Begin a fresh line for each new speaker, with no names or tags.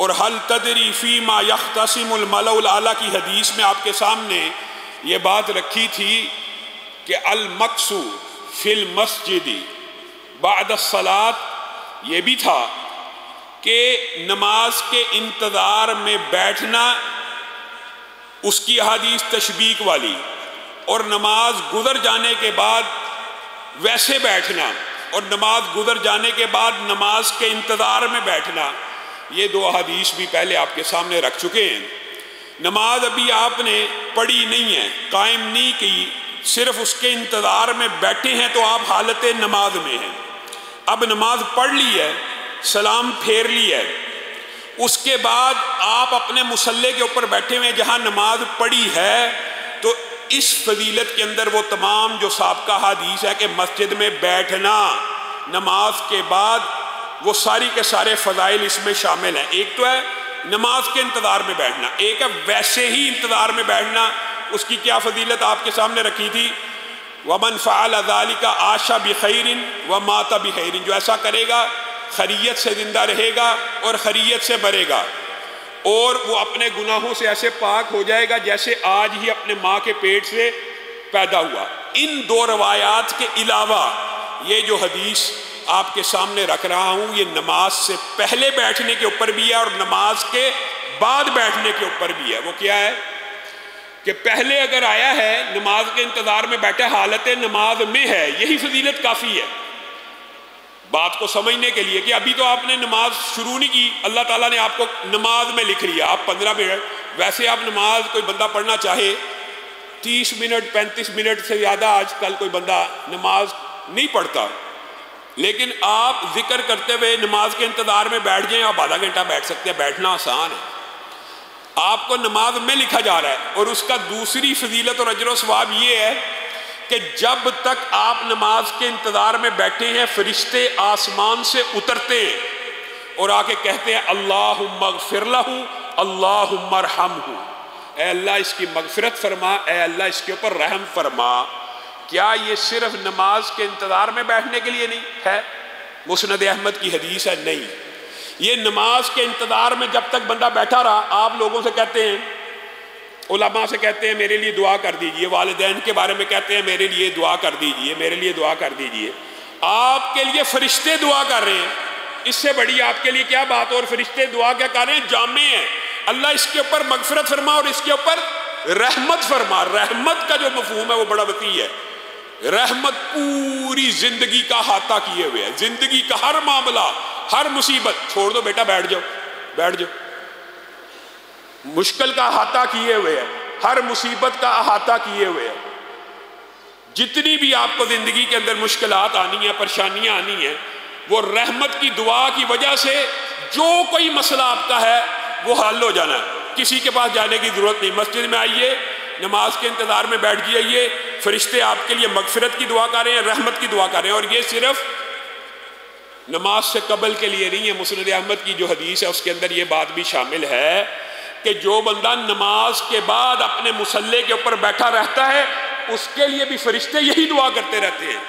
اور حل تدری فیما یختصم الملأ الاعلیٰ کی حدیث میں آپ کے سامنے یہ بات رکھی تھی کہ المکث فی المسجد بعد الصلاۃ یہ بھی تھا کہ نماز کے انتظار میں بیٹھنا، اس کی احادیث تشبیق والی، اور نماز گزر جانے کے بعد ویسے بیٹھنا، اور نماز گزر جانے کے بعد نماز کے انتظار میں بیٹھنا، یہ دو احادیث بھی پہلے آپ کے سامنے رکھ چکے ہیں۔ نماز ابھی آپ نے پڑھی نہیں ہے، قائم نہیں کی، صرف اس کے انتظار میں بیٹھے ہیں تو آپ حالت نماز میں ہیں۔ اب نماز پڑھ لی ہے، سلام پھیر لی ہے، اس کے بعد آپ اپنے مصلی کے اوپر بیٹھے ہوئے جہاں نماز پڑھی ہے، تو اس فضیلت کے اندر وہ تمام جو سابقہ حدیث ہے کہ مسجد میں بیٹھنا نماز کے بعد، وہ ساری کے سارے فضائل اس میں شامل ہیں۔ ایک تو ہے نماز کے انتظار میں بیٹھنا، ایک ہے ویسے ہی انتظار میں بیٹھنا، اس کی کیا فضیلت آپ کے سامنے رکھی تھی؟ وَمَنْ فَعَلَ ذَلِكَ عَاشَ بِخَيْرٍ وَمَاتَ بِخَيْرٍ، جو ایسا کرے گا خیریت سے زندہ رہے گا اور خیریت سے مرے گا، اور وہ اپنے گناہوں سے ایسے پاک ہو جائے گا جیسے آج ہی اپنے ماں کے پیٹ سے پیدا ہوا۔ ان دو روایات کے علاوہ یہ جو حدیث آپ کے سامنے رکھ رہا ہوں، یہ نماز سے پہلے بیٹھنے کے اوپر بھی ہے اور نماز کے بعد بیٹھنے کے اوپر بھی ہے۔ وہ کیا ہے کہ پہلے اگر آیا ہے نماز کے انتظار میں بیٹھا، حالت نماز میں ہے، یہی فضیلت کافی ہے بات کو سمجھنے کے لیے کہ ابھی تو آپ نے نماز شروع نہیں کی، اللہ تعالیٰ نے آپ کو نماز میں لکھ لیا، آپ 15 منٹ، ویسے آپ نماز کوئی بندہ پڑھنا چاہے 30 منٹ 35 منٹ سے زیادہ آج کل کوئی بندہ نماز نہیں پڑھتا، لیکن آپ ذکر کرتے ہوئے نماز کے انتظار میں بیٹھ جائیں، آپ آدھا گھنٹہ بیٹھ سکتے ہیں، بیٹھنا آسان ہے، آپ کو نماز میں لکھا جا رہا ہے۔ اور اس کا دوسری فضیلت اور اجر و ثواب یہ ہے کہ جب تک آپ نماز کے انتظار میں بیٹھے ہیں، فرشتے آسمان سے اترتے ہیں اور آ کے کہتے ہیں اللہم اغفر لہ اللہم ارحمہ، اے اللہ اس کی مغفرت فرما، اے اللہ اس کے اوپر رحم فرما۔ کیا یہ صرف نماز کے انتظار میں بیٹھنے کے لیے نہیں ہے؟ مسند احمد کی حدیث ہے، نہیں، یہ نماز کے انتظار میں جب تک بندہ بیٹھا رہا، آپ لوگوں سے کہتے ہیں، علماء سے کہتے ہیں میرے لیے دعا کر دیجئے، والدین کے بارے میں کہتے ہیں میرے لیے دعا کر دیجئے، میرے لیے دعا کر دیجئے، آپ کے لیے فرشتے دعا کر رہے ہیں، اس سے بڑی آپ کے لیے کیا بات؟ اور فرشتے دعا کیا کر رہے ہیں؟ جامع ہیں، اللہ اس کے اوپر مغفرت فرما اور اس کے اوپر رحمت فرما۔ رحمت کا جو مفہوم ہے وہ بڑا وسیع ہے، رحمت پوری زندگی کا احاطہ کیے ہوئے ہے، زندگی کا ہر معاملہ، ہر مصیبت، چھوڑ دو بیٹا، بیٹھ جاؤ بیٹھ جاؤ، مشکل کا احاطہ کیے ہوئے ہے، ہر مصیبت کا احاطہ کیے ہوئے ہے، جتنی بھی آپ کو زندگی کے اندر مشکلات آنی ہیں، پریشانیاں آنی ہیں، وہ رحمت کی دعا کی وجہ سے جو کوئی مسئلہ آپ کا ہے وہ حل ہو جانا ہے، کسی کے پاس جانے کی ضرورت نہیں، مسجد میں آئیے، نماز کے انتظار میں بیٹھ جائیے، فرشتے آپ کے لیے مغفرت کی دعا کر رہے ہیں، رحمت کی دعا کر رہے ہیں، اور یہ صرف نماز سے قبل کے لیے نہیں ہے۔ مسند احمد کی جو حدیث ہے اس کے اندر یہ بات بھی شامل ہے کہ جو بندہ نماز کے بعد اپنے مصلی کے اوپر بیٹھا رہتا ہے، اس کے لیے بھی فرشتے یہی دعا کرتے رہتے ہیں